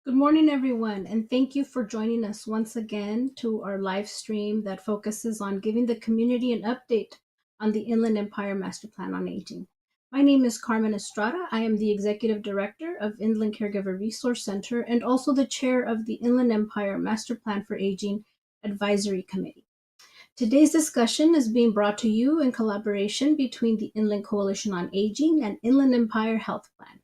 Good morning, everyone, and thank you for joining us once again to our live stream that focuses on giving the community an update on the Inland Empire Master Plan on Aging. My name is Carmen Estrada. I am the Executive Director of Inland Caregiver Resource Center and also the Chair of the Inland Empire Master Plan for Aging Advisory Committee. Today's discussion is being brought to you in collaboration between the Inland Coalition on Aging and Inland Empire Health Plan.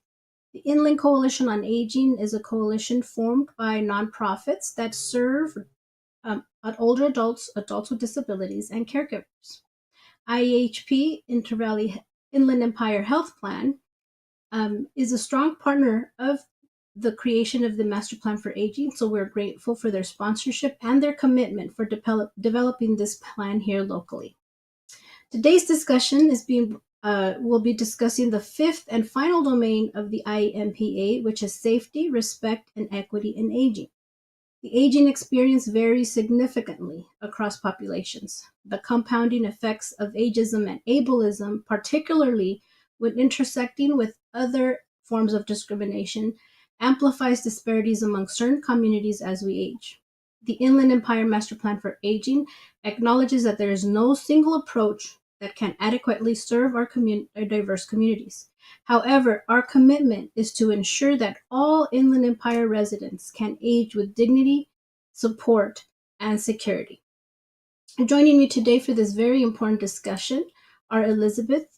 The Inland Coalition on Aging is a coalition formed by nonprofits that serve older adults, adults with disabilities, and caregivers. IE-HP, Intervalley Inland Empire Health Plan, is a strong partner of the creation of the Master Plan for Aging, so we're grateful for their sponsorship and their commitment for developing this plan here locally. Today's discussion we'll be discussing the fifth and final domain of the IE-MPA, which is safety, respect, and equity in aging. The aging experience varies significantly across populations. The compounding effects of ageism and ableism, particularly when intersecting with other forms of discrimination, amplifies disparities among certain communities as we age. The Inland Empire Master Plan for Aging acknowledges that there is no single approach that can adequately serve our diverse communities. However, our commitment is to ensure that all Inland Empire residents can age with dignity, support, and security. Joining me today for this very important discussion are Elizabeth,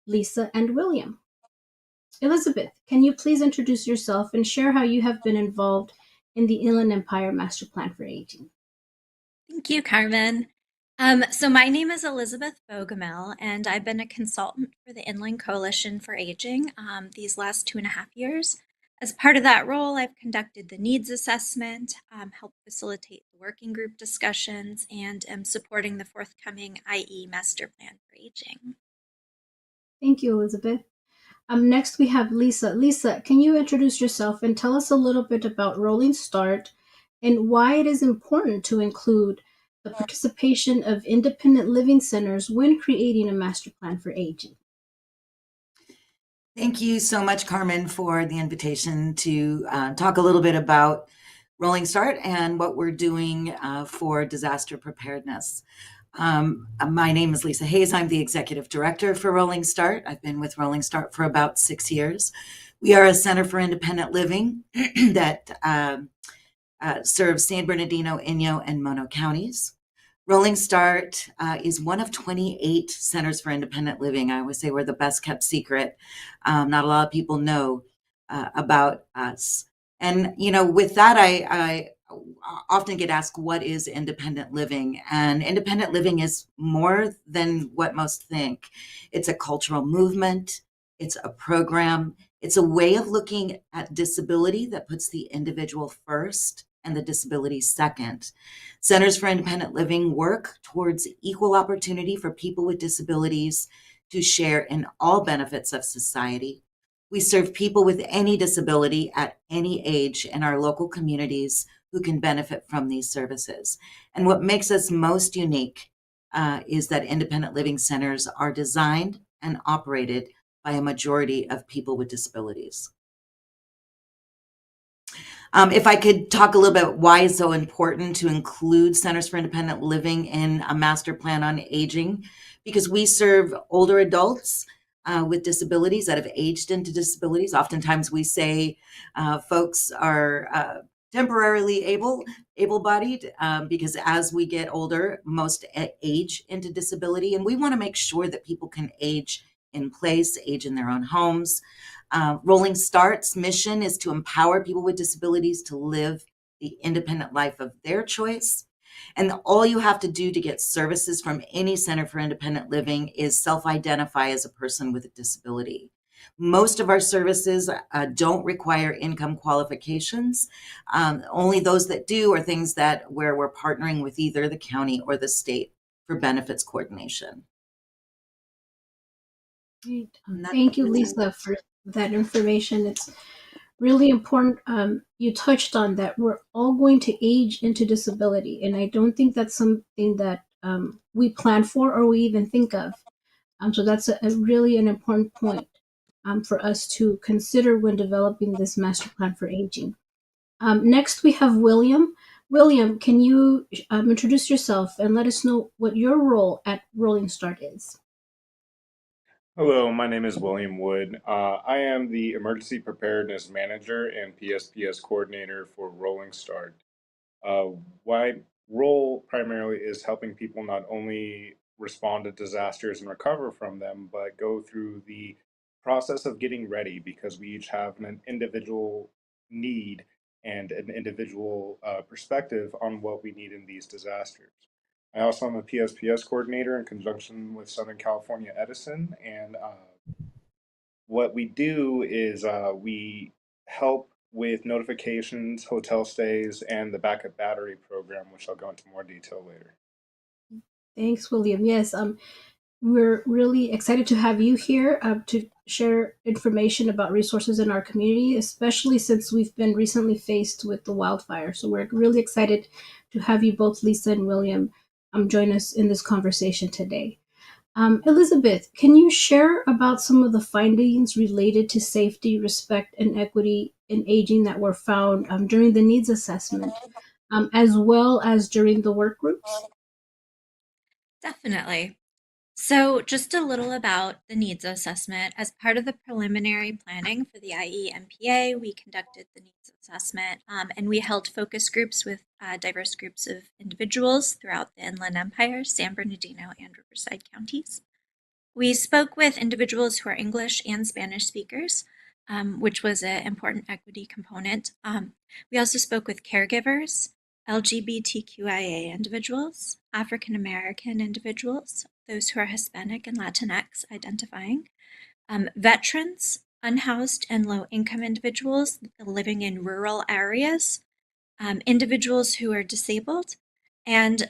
Lisa, and William. Elizabeth, can you please introduce yourself and share how you have been involved in the Inland Empire Master Plan for Aging? Thank you, Carmen. So my name is Elizabeth Bogomil, and I've been a consultant for the Inland Coalition for Aging these last 2.5 years. As part of that role, I've conducted the needs assessment, helped facilitate the working group discussions, and am supporting the forthcoming IE Master Plan for Aging. Thank you, Elizabeth. Next, we have Lisa. Lisa, can you introduce yourself and tell us a little bit about Rolling Start and why it is important to include the participation of independent living centers when creating a master plan for aging? Thank you so much, Carmen, for the invitation to talk a little bit about Rolling Start and what we're doing for disaster preparedness. My name is Lisa Hayes. I'm the executive director for Rolling Start. I've been with Rolling Start for about 6 years. We are a center for independent living that serves San Bernardino, Inyo, and Mono counties. Rolling Start is one of 28 centers for independent living. I always say we're the best kept secret. Not a lot of people know about us. And, with that, I often get asked, what is independent living? And independent living is more than what most think. It's a cultural movement. It's a program. It's a way of looking at disability that puts the individual first and the disability second. Centers for Independent Living work towards equal opportunity for people with disabilities to share in all benefits of society. We serve people with any disability at any age in our local communities who can benefit from these services. And what makes us most unique is that independent living centers are designed and operated by a majority of people with disabilities. If I could talk a little bit why it's so important to include Centers for Independent Living in a master plan on aging, because we serve older adults with disabilities that have aged into disabilities. Oftentimes we say folks are temporarily able-bodied because as we get older, most age into disability. And we want to make sure that people can age in place, age in their own homes. Rolling Start's mission is to empower people with disabilities to live the independent life of their choice. And all you have to do to get services from any Center for Independent Living is self-identify as a person with a disability. Most of our services don't require income qualifications. Only those that do are things where we're partnering with either the county or the state for benefits coordination. Great. Thank you, Lisa, for that information. It's really important. You touched on that we're all going to age into disability, and I don't think that's something that we plan for or we even think of. So that's really an important point for us to consider when developing this master plan for aging. Next, we have William. William, can you introduce yourself and let us know what your role at Rolling Start is? Hello, my name is William Wood. I am the Emergency Preparedness Manager and PSPS Coordinator for Rolling Start. Uh, my role primarily is helping people not only respond to disasters and recover from them, but go through the process of getting ready because we each have an individual need and an individual perspective on what we need in these disasters. I also am a PSPS coordinator in conjunction with Southern California Edison, and what we do is we help with notifications, hotel stays, and the backup battery program, which I'll go into more detail later. Thanks, William. Yes, we're really excited to have you here to share information about resources in our community, especially since we've been recently faced with the wildfire. So we're really excited to have you both, Lisa and William, join us in this conversation today. Elizabeth, can you share about some of the findings related to safety, respect, and equity in aging that were found during the needs assessment, as well as during the work groups? Definitely. So, just a little about the needs assessment. As part of the preliminary planning for the IE-MPA, we conducted the needs assessment and we held focus groups with diverse groups of individuals throughout the Inland Empire, San Bernardino, and Riverside counties. We spoke with individuals who are English and Spanish speakers, which was an important equity component. We also spoke with caregivers, LGBTQIA individuals, African American individuals, those who are Hispanic and Latinx identifying, veterans, unhoused and low income individuals living in rural areas, individuals who are disabled, and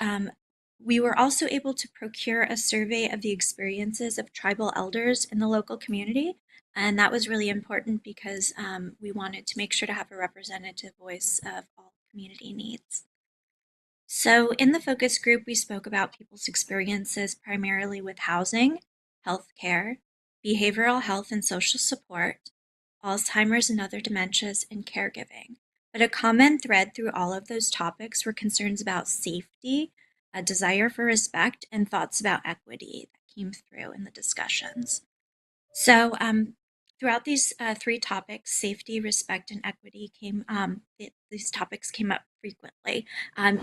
we were also able to procure a survey of the experiences of tribal elders in the local community. And that was really important because we wanted to make sure to have a representative voice of all community needs. So, in the focus group, we spoke about people's experiences primarily with housing, healthcare, behavioral health and social support, Alzheimer's and other dementias, and caregiving. But a common thread through all of those topics were concerns about safety, a desire for respect, and thoughts about equity that came through in the discussions. So, throughout these three topics, safety, respect, and equity these topics came up frequently,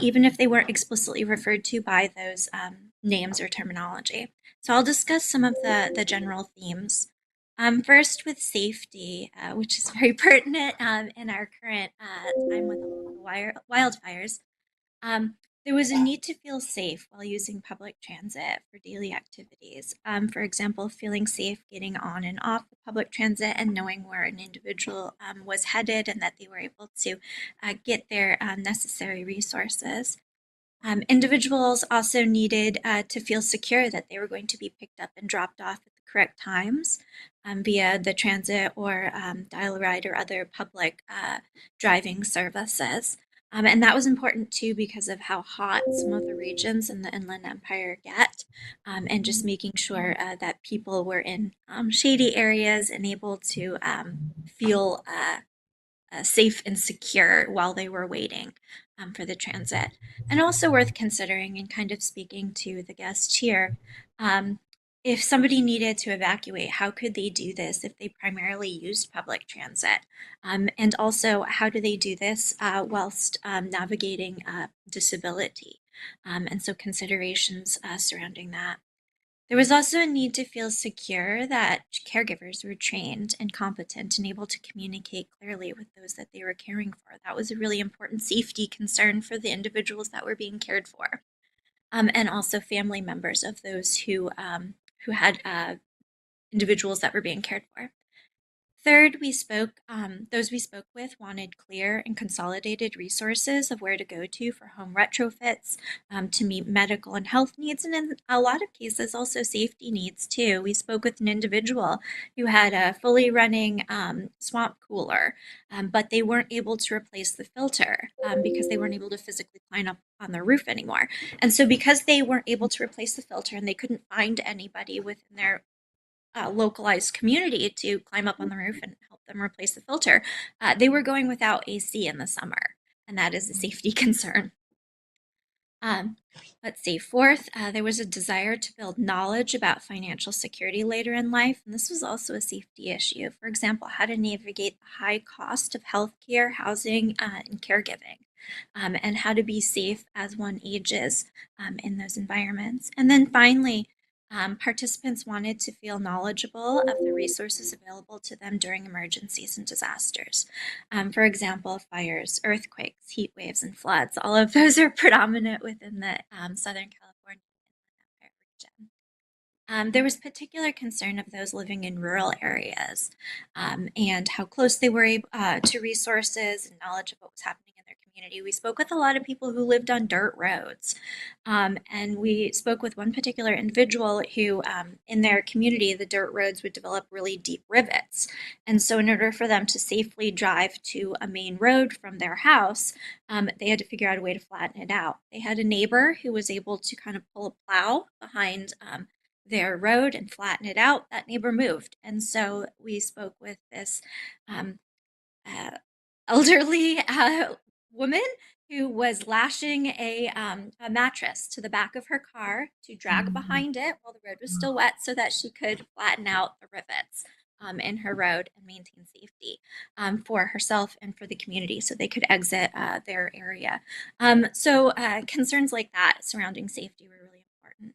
even if they weren't explicitly referred to by those names or terminology. So, I'll discuss some of the general themes. First, with safety, which is very pertinent in our current time with all the wildfires. Um, there was a need to feel safe while using public transit for daily activities. For example, feeling safe getting on and off the public transit and knowing where an individual was headed and that they were able to get their necessary resources. Individuals also needed to feel secure that they were going to be picked up and dropped off at the correct times via the transit or dial ride or other public driving services. And that was important too because of how hot some of the regions in the Inland Empire get, and just making sure that people were in shady areas and able to feel safe and secure while they were waiting for the transit. And also worth considering and kind of speaking to the guest here, if somebody needed to evacuate, how could they do this if they primarily used public transit? And also, how do they do this whilst navigating disability? And so considerations surrounding that. There was also a need to feel secure that caregivers were trained and competent and able to communicate clearly with those that they were caring for. That was a really important safety concern for the individuals that were being cared for, and also family members of those who had individuals that were being cared for. Third, those we spoke with wanted clear and consolidated resources of where to go to for home retrofits to meet medical and health needs, and in a lot of cases, also safety needs too. We spoke with an individual who had a fully running swamp cooler, but they weren't able to replace the filter because they weren't able to physically climb up on the roof anymore. And so, because they weren't able to replace the filter and they couldn't find anybody within their localized community to climb up on the roof and help them replace the filter, they were going without AC in the summer, and that is a safety concern. Let's see. Fourth, there was a desire to build knowledge about financial security later in life, and this was also a safety issue. For example, how to navigate the high cost of healthcare, housing, and caregiving, and how to be safe as one ages in those environments. And then finally, participants wanted to feel knowledgeable of the resources available to them during emergencies and disasters. For example, fires, earthquakes, heat waves, and floods. All of those are predominant within the Southern California region. There was particular concern of those living in rural areas and how close they were to resources and knowledge of what was happening in their community. We spoke with a lot of people who lived on dirt roads. And we spoke with one particular individual who, in their community, the dirt roads would develop really deep rivets. And so in order for them to safely drive to a main road from their house, they had to figure out a way to flatten it out. They had a neighbor who was able to kind of pull a plow behind their road and flatten it out. That neighbor moved. And so we spoke with this elderly woman who was lashing a mattress to the back of her car to drag behind it while the road was still wet so that she could flatten out the rivets in her road and maintain safety for herself and for the community so they could exit their area. So concerns like that surrounding safety were really important.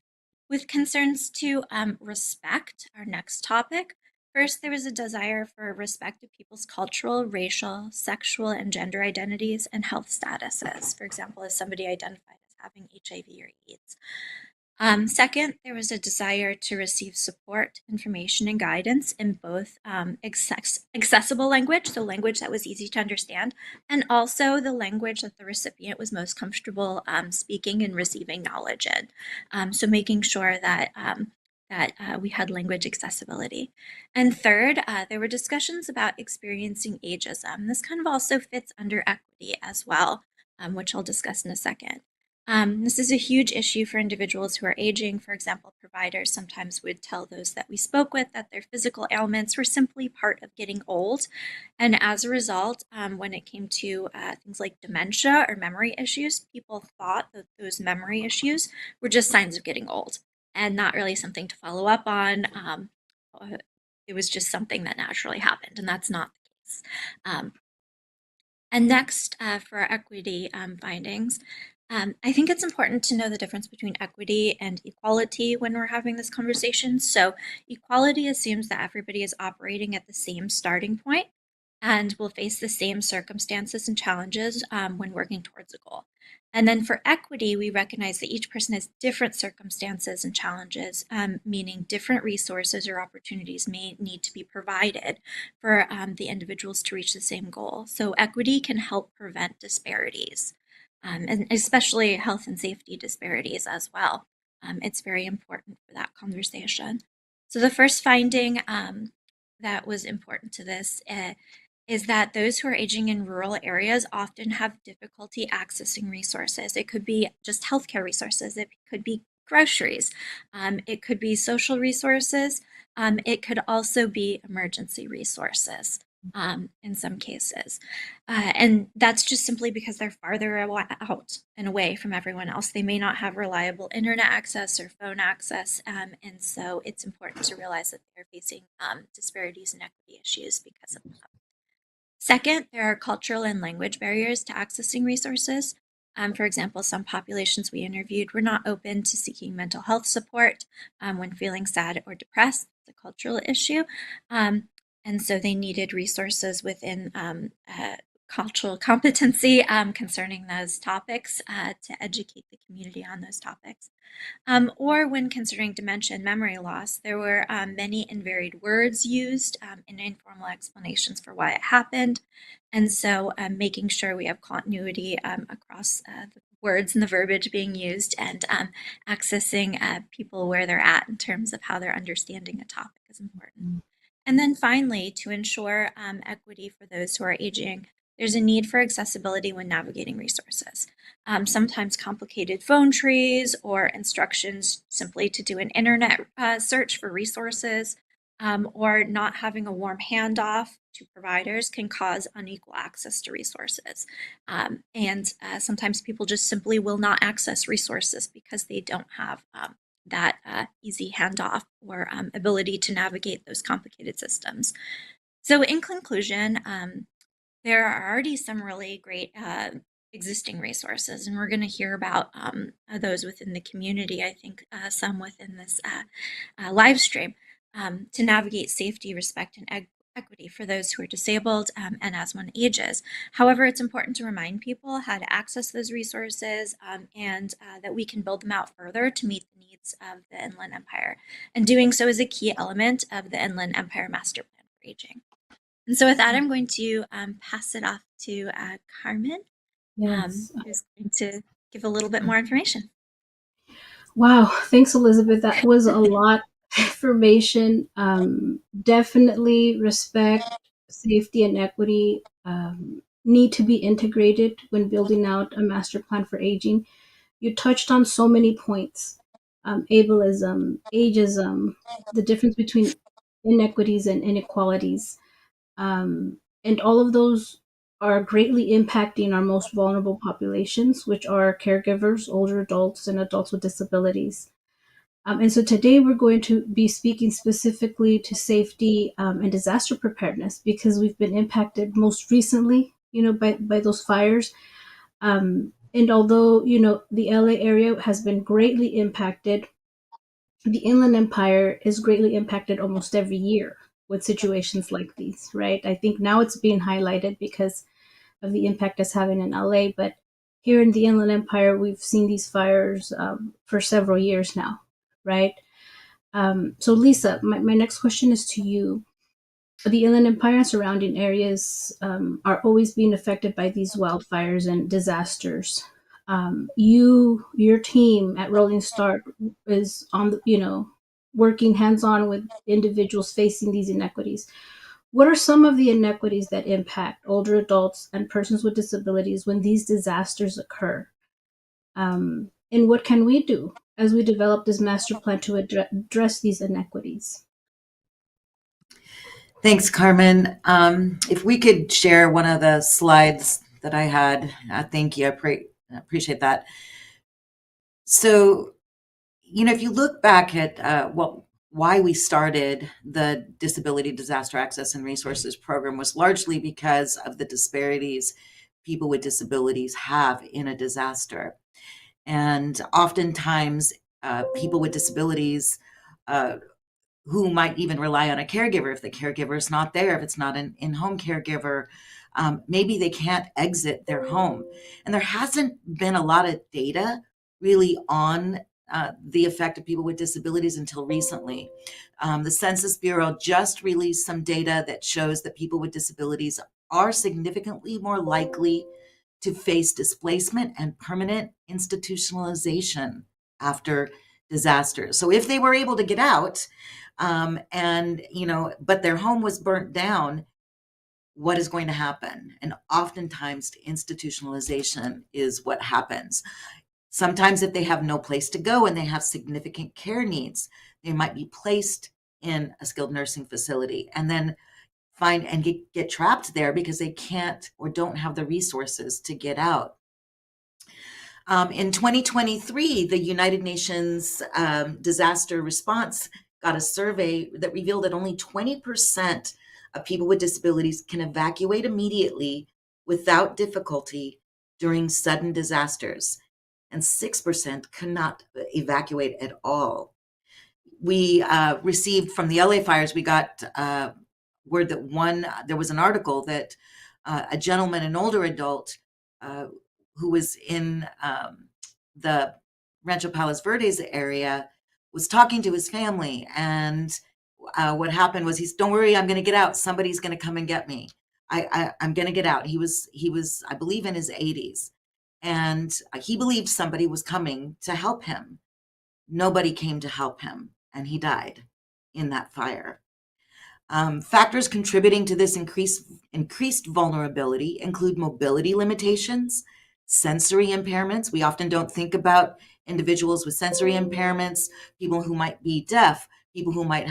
With concerns to respect, our next topic, first, there was a desire for respect of people's cultural, racial, sexual, and gender identities and health statuses. For example, as somebody identified as having HIV or AIDS. Second, there was a desire to receive support, information, and guidance in both accessible language, so language that was easy to understand, and also the language that the recipient was most comfortable speaking and receiving knowledge in. So making sure that we had language accessibility. And third, there were discussions about experiencing ageism. This kind of also fits under equity as well, which I'll discuss in a second. This is a huge issue for individuals who are aging. For example, providers sometimes would tell those that we spoke with that their physical ailments were simply part of getting old. And as a result, when it came to things like dementia or memory issues, people thought that those memory issues were just signs of getting old and not really something to follow up on. It was just something that naturally happened, and that's not the case. And next, for our equity findings, I think it's important to know the difference between equity and equality when we're having this conversation. So equality assumes that everybody is operating at the same starting point and will face the same circumstances and challenges when working towards a goal. And then for equity, we recognize that each person has different circumstances and challenges, meaning different resources or opportunities may need to be provided for the individuals to reach the same goal. So equity can help prevent disparities, and especially health and safety disparities as well. It's very important for that conversation. So the first finding that was important to this is that those who are aging in rural areas often have difficulty accessing resources. It could be just healthcare resources, it could be groceries, it could be social resources, it could also be emergency resources in some cases. And that's just simply because they're farther out and away from everyone else. They may not have reliable internet access or phone access, and so it's important to realize that they're facing disparities and equity issues because of that. Second, there are cultural and language barriers to accessing resources. For example, some populations we interviewed were not open to seeking mental health support when feeling sad or depressed. It's a cultural issue. And so they needed resources within cultural competency concerning those topics to educate the community on those topics. Or when considering dementia and memory loss, there were many and varied words used and informal explanations for why it happened. And so making sure we have continuity across the words and the verbiage being used and accessing people where they're at in terms of how they're understanding a topic is important. And then finally, to ensure equity for those who are aging, there's a need for accessibility when navigating resources. Sometimes complicated phone trees or instructions simply to do an internet search for resources or not having a warm handoff to providers can cause unequal access to resources. And sometimes people just simply will not access resources because they don't have that easy handoff or ability to navigate those complicated systems. So, in conclusion, there are already some really great existing resources, and we're going to hear about those within the community. I think some within this live stream to navigate safety, respect, and equity for those who are disabled and as one ages. However, it's important to remind people how to access those resources and that we can build them out further to meet the needs of the Inland Empire. And doing so is a key element of the Inland Empire Master Plan for Aging. And so with that, I'm going to pass it off to Carmen, Yes. who's going to give a little bit more information. Wow. Thanks, Elizabeth. That was a lot of information. Definitely respect, safety, and equity need to be integrated when building out a master plan for aging. You touched on so many points: ableism, ageism, the difference between inequities and inequalities. And all of those are greatly impacting our most vulnerable populations, which are caregivers, older adults, and adults with disabilities. And so today we're going to be speaking specifically to safety and disaster preparedness because we've been impacted most recently, by those fires. And although, the LA area has been greatly impacted, the Inland Empire is greatly impacted almost every year with situations like these, right? I think now it's being highlighted because of the impact it's having in LA, but here in the Inland Empire, we've seen these fires for several years now, right? So, Lisa, my next question is to you. The Inland Empire and surrounding areas are always being affected by these wildfires and disasters. Your team at Rolling Start is on working hands-on with individuals facing these inequities. What are some of the inequities that impact older adults and persons with disabilities when these disasters occur? And what can we do as we develop this master plan to address these inequities? Thanks, Carmen. If we could share one of the slides that I had, thank you. I appreciate that. So, if you look back at why we started the Disability Disaster Access and Resources Program was largely because of the disparities people with disabilities have in a disaster. And oftentimes, people with disabilities who might even rely on a caregiver, if the caregiver is not there, if it's not an in-home caregiver, maybe they can't exit their home. And there hasn't been a lot of data really on the effect of people with disabilities until recently. The Census Bureau just released some data that shows that people with disabilities are significantly more likely to face displacement and permanent institutionalization after disasters. So if they were able to get out, but their home was burnt down, what is going to happen? And oftentimes institutionalization is what happens. Sometimes if they have no place to go and they have significant care needs, they might be placed in a skilled nursing facility and then get trapped there because they can't or don't have the resources to get out. In 2023, the United Nations disaster response got a survey that revealed that only 20% of people with disabilities can evacuate immediately without difficulty during sudden disasters, and 6% cannot evacuate at all. We received from the LA fires, we got word that there was an article that a gentleman, an older adult, who was in the Rancho Palos Verdes area, was talking to his family, and what happened was don't worry, I'm going to get out. Somebody's going to come and get me. I'm going to get out. He was, I believe, in his 80s, and he believed somebody was coming to help him. Nobody came to help him, and he died in that fire. Factors contributing to this increased vulnerability include mobility limitations, sensory impairments. We often don't think about individuals with sensory impairments, people who might be deaf, people who might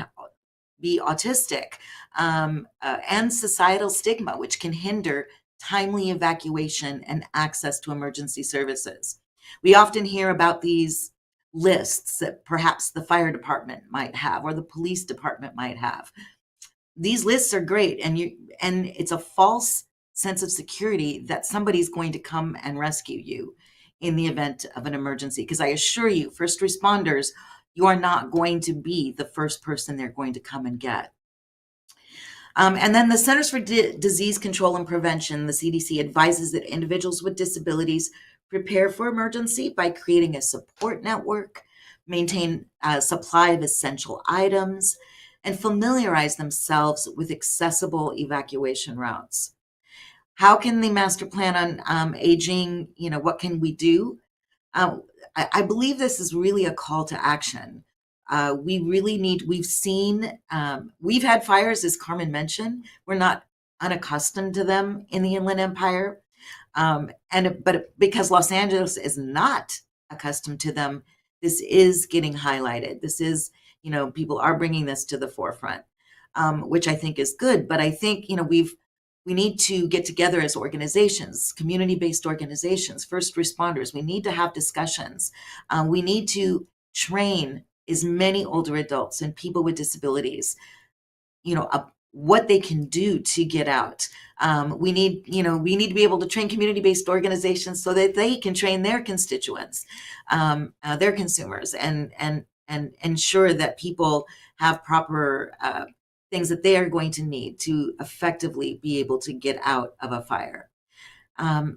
be autistic, and societal stigma, which can hinder timely evacuation and access to emergency services. We often hear about these lists that perhaps the fire department might have or the police department might have. These lists are great, and it's a false sense of security that somebody's going to come and rescue you in the event of an emergency. Because I assure you, first responders, you are not going to be the first person they're going to come and get. And then the Centers for Disease Control and Prevention, the CDC, advises that individuals with disabilities prepare for emergency by creating a support network, maintain a supply of essential items, and familiarize themselves with accessible evacuation routes. How can the master plan on aging, what can we do? I believe this is really a call to action. We've had fires, as Carmen mentioned. We're not unaccustomed to them in the Inland Empire. But because Los Angeles is not accustomed to them, this is getting highlighted. This is, people are bringing this to the forefront, which I think is good. But I think, we need to get together as organizations, community-based organizations, first responders. We need to have discussions. We need to train as many older adults and people with disabilities, what they can do to get out. We need to be able to train community-based organizations so that they can train their constituents, their consumers, and ensure that people have proper things that they are going to need to effectively be able to get out of a fire. I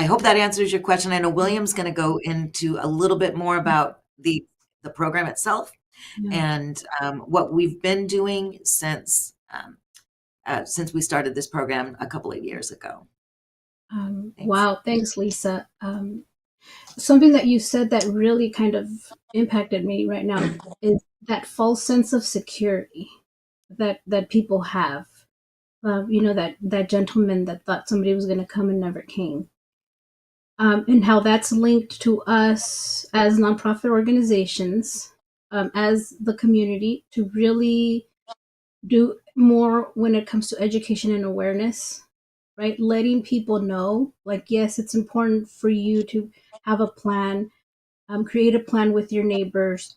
hope that answers your question. I know William's going to go into a little bit more about the program itself and what we've been doing since we started this program a couple of years ago. Wow, thanks, Lisa. Something that you said that really kind of impacted me right now is that false sense of security that people have. That gentleman that thought somebody was going to come and never came. And how that's linked to us as nonprofit organizations, as the community, to really do more when it comes to education and awareness, right? Letting people know, like, yes, it's important for you to have a plan, create a plan with your neighbors.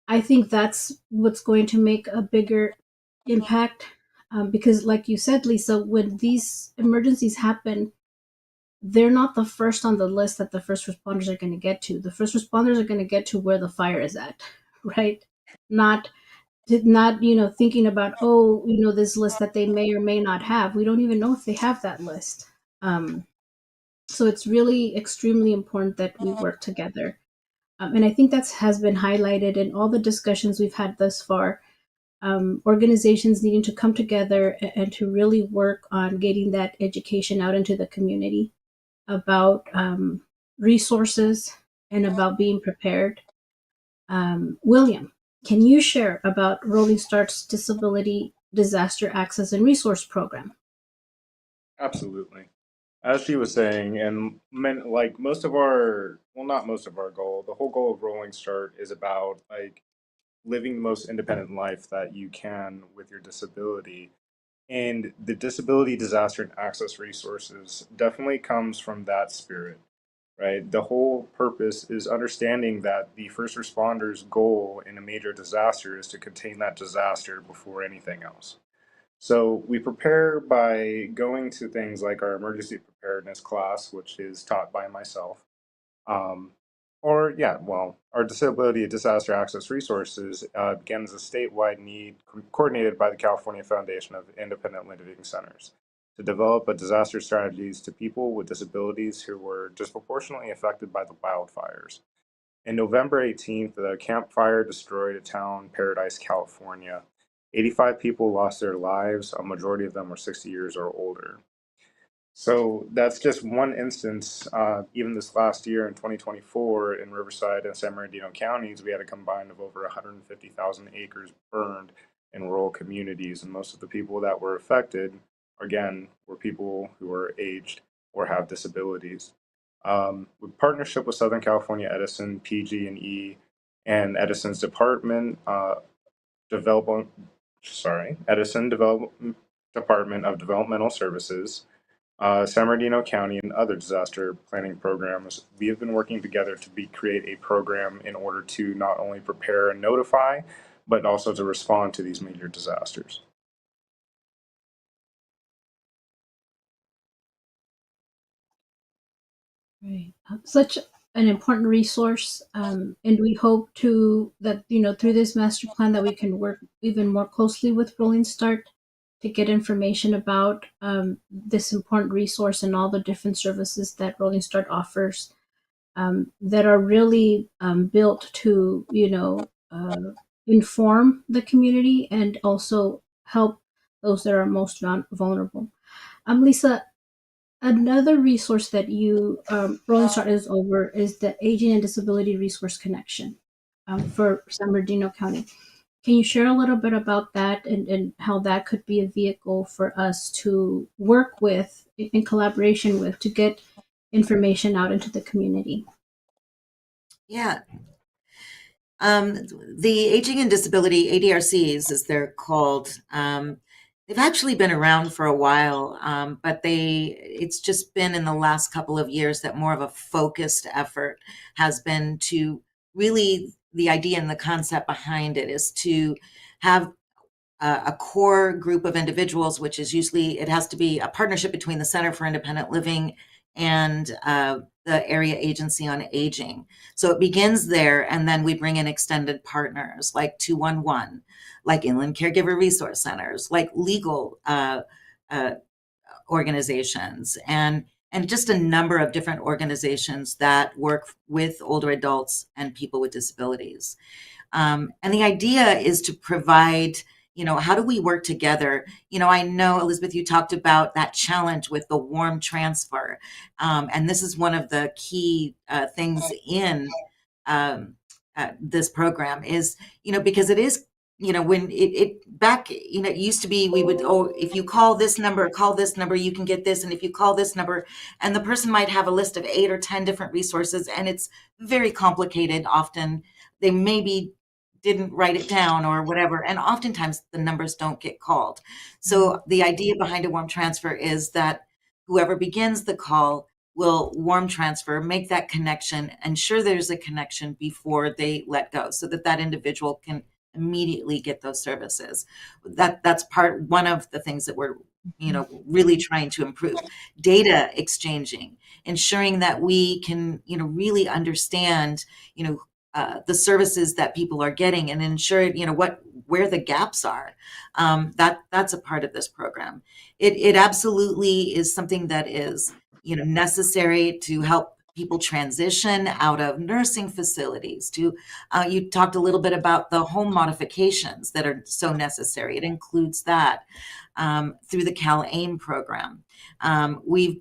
I think that's what's going to make a bigger impact, because like you said, Lisa, when these emergencies happen, they're not the first on the list that the first responders are going to get to. The first responders are going to get to where the fire is at, right? Not thinking about, this list that they may or may not have. We don't even know if they have that list. So it's really extremely important that we work together. And I think that has been highlighted in all the discussions we've had thus far. Organizations needing to come together and to really work on getting that education out into the community about resources and about being prepared. William, can you share about Rolling Start's Disability Disaster Access and Resource Program? Absolutely. As she was saying, and like most of our, well, not most of our goal, the whole goal of Rolling Start is about like living the most independent life that you can with your disability. And the disability disaster and access resources definitely comes from that spirit, right? The whole purpose is understanding that the first responders' goal in a major disaster is to contain that disaster before anything else. So we prepare by going to things like our emergency preparedness class, which is taught by myself. Our disability disaster access resources began as a statewide need coordinated by the California Foundation of Independent Living Centers to develop a disaster strategies to people with disabilities who were disproportionately affected by the wildfires. In November 18th, the Camp Fire destroyed a town, Paradise, California. 85 people lost their lives. A majority of them were 60 years or older. So that's just one instance. Even this last year in 2024 in Riverside and San Bernardino counties, we had a combined of over 150,000 acres burned in rural communities. And most of the people that were affected, again, were people who were aged or have disabilities. With partnership with Southern California Edison, PG&E, and Edison's department, Edison Department of Developmental Services, San Bernardino County, and other disaster planning programs, we have been working together to create a program in order to not only prepare and notify, but also to respond to these major disasters. Right. Such an important resource, and we hope to that through this master plan that we can work even more closely with Rolling Start to get information about this important resource and all the different services that Rolling Start offers that are really built to inform the community and also help those that are most vulnerable. Lisa, another resource that you Rolling Start is over is the Aging and Disability Resource Connection for San Bernardino County. Can you share a little bit about that and how that could be a vehicle for us to work with, in collaboration with, to get information out into the community? Yeah. The Aging and Disability, ADRCs, as they're called, they've actually been around for a while, but it's just been in the last couple of years that more of a focused effort has been to really, the idea and the concept behind it is to have a core group of individuals, which is usually, it has to be a partnership between the Center for Independent Living and the Area Agency on Aging. So it begins there, and then we bring in extended partners like 211, like Inland Caregiver Resource Centers, like legal organizations, and just a number of different organizations that work with older adults and people with disabilities. And the idea is to provide, how do we work together? I know, Elizabeth, you talked about that challenge with the warm transfer. And this is one of the key things in this program is, because it is, when it used to be, we would, oh, if you call this number, you can get this. And if you call this number, and the person might have a list of 8 or 10 different resources, and it's very complicated. Often they maybe didn't write it down or whatever. And oftentimes the numbers don't get called. So the idea behind a warm transfer is that whoever begins the call will warm transfer, make that connection, ensure there's a connection before they let go so that that individual can immediately get those services. That's one of the things that we're really trying to improve. Data exchanging, ensuring that we can really understand the services that people are getting and ensure where the gaps are. That's a part of this program. It absolutely is something that is necessary to help people transition out of nursing facilities. You talked a little bit about the home modifications that are so necessary. It includes that through the CalAIM program. We've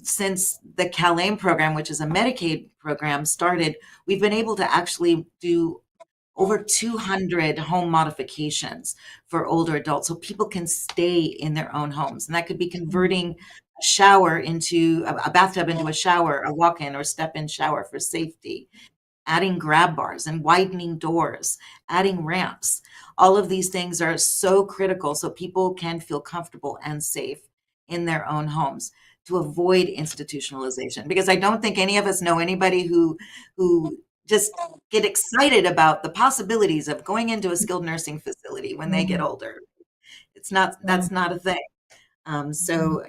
since the CalAIM program, which is a Medicaid program, started, we've been able to actually do over 200 home modifications for older adults so people can stay in their own homes. And that could be converting a shower into a bathtub into a shower, a walk-in or step-in shower for safety, adding grab bars and widening doors, adding ramps. All of these things are so critical so people can feel comfortable and safe in their own homes to avoid institutionalization. Because I don't think any of us know anybody who just get excited about the possibilities of going into a skilled nursing facility when they get older. That's not a thing. So,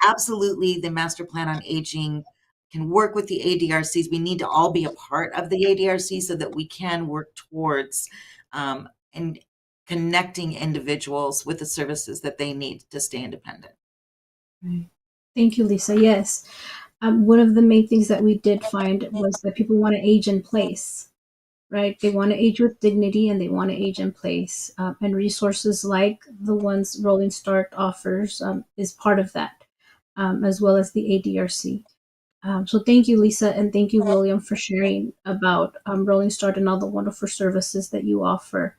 absolutely the master plan on aging can work with the ADRCs. We need to all be a part of the ADRC so that we can work towards and connecting individuals with the services that they need to stay independent. Right. Thank you, Lisa. Yes. One of the main things that we did find was that people want to age in place, right? They want to age with dignity and they want to age in place. And resources like the ones Rolling Start offers is part of that, as well as the ADRC. So thank you, Lisa, and thank you, William, for sharing about Rolling Start and all the wonderful services that you offer.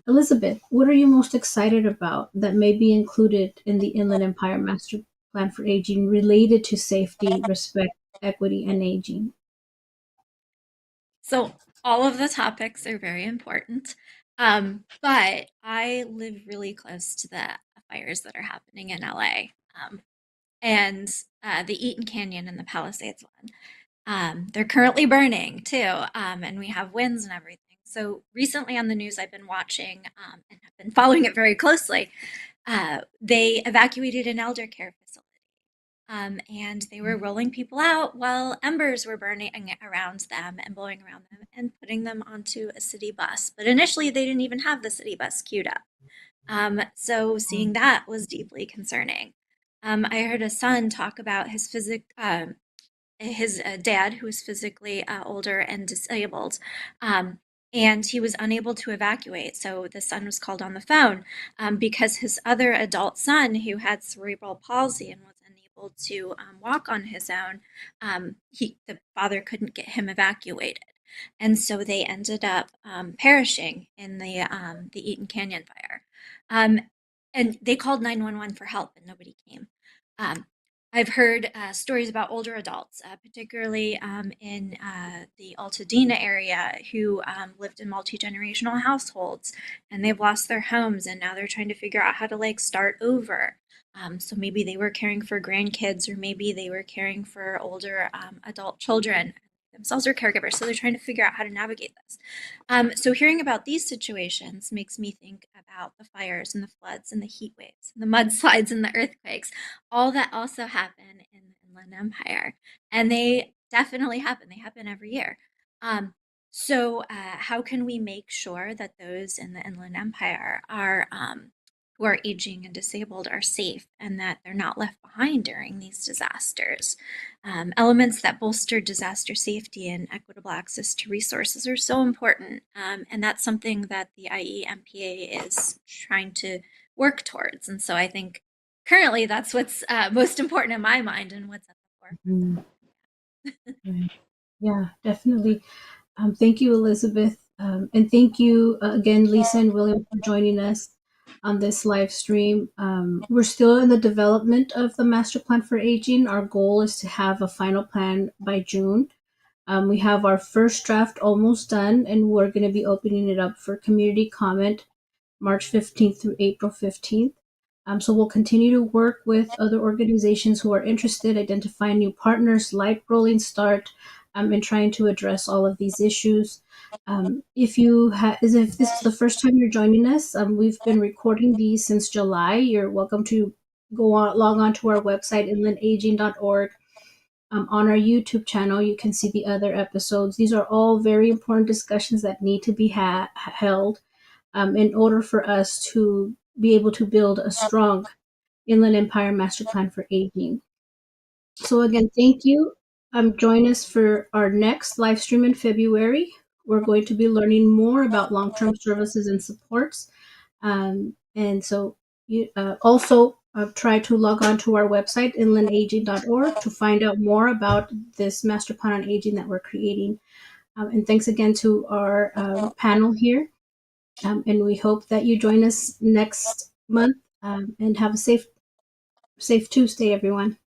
Elizabeth, what are you most excited about that may be included in the Inland Empire Master Plan for Aging related to safety, respect, equity, and aging? So all of the topics are very important. But I live really close to the fires that are happening in LA. And the Eaton Canyon and the Palisades one. They're currently burning too, and we have winds and everything. So recently on the news, I've been watching and have been following it very closely. They evacuated an elder care facility, and they were rolling people out while embers were burning around them and blowing around them and putting them onto a city bus. But initially, they didn't even have the city bus queued up. So seeing that was deeply concerning. I heard a son talk about his dad, who was physically older and disabled, and he was unable to evacuate. So the son was called on the phone because his other adult son, who had cerebral palsy and was unable to walk on his own, the father couldn't get him evacuated. And so they ended up perishing in the Eaton Canyon fire. And they called 911 for help, and nobody came. I've heard stories about older adults, particularly in the Altadena area, who lived in multi-generational households, and they've lost their homes, and now they're trying to figure out how to like start over. So maybe they were caring for grandkids, or maybe they were caring for older adult children themselves are caregivers, so they're trying to figure out how to navigate this. So hearing about these situations makes me think about the fires and the floods and the heat waves, and the mudslides and the earthquakes, all that also happen in the Inland Empire. And they definitely happen. They happen every year. So how can we make sure that those in the Inland Empire are who are aging and disabled are safe and that they're not left behind during these disasters? Elements that bolster disaster safety and equitable access to resources are so important. And that's something that the IE-MPA is trying to work towards. And so I think currently that's what's most important in my mind and what's at the forefront. Right. Yeah, definitely. Thank you, Elizabeth. And thank you again, Lisa and William, for joining us on this live stream. We're still in the development of the master plan for aging. Our goal is to have a final plan by June. We have our first draft almost done, and we're going to be opening it up for community comment March 15th through April 15th. So we'll continue to work with other organizations who are interested, identifying new partners like Rolling Start, and trying to address all of these issues. If this is the first time you're joining us, we've been recording these since July. You're welcome to log on to our website, inlandaging.org. On our YouTube channel, you can see the other episodes. These are all very important discussions that need to be held in order for us to be able to build a strong Inland Empire Master Plan for Aging. So again, thank you. Join us for our next live stream in February. We're going to be learning more about long-term services and supports. And so you also try to log on to our website, inlandaging.org, to find out more about this master plan on aging that we're creating. And thanks again to our panel here. And we hope that you join us next month, and have a safe Tuesday, everyone.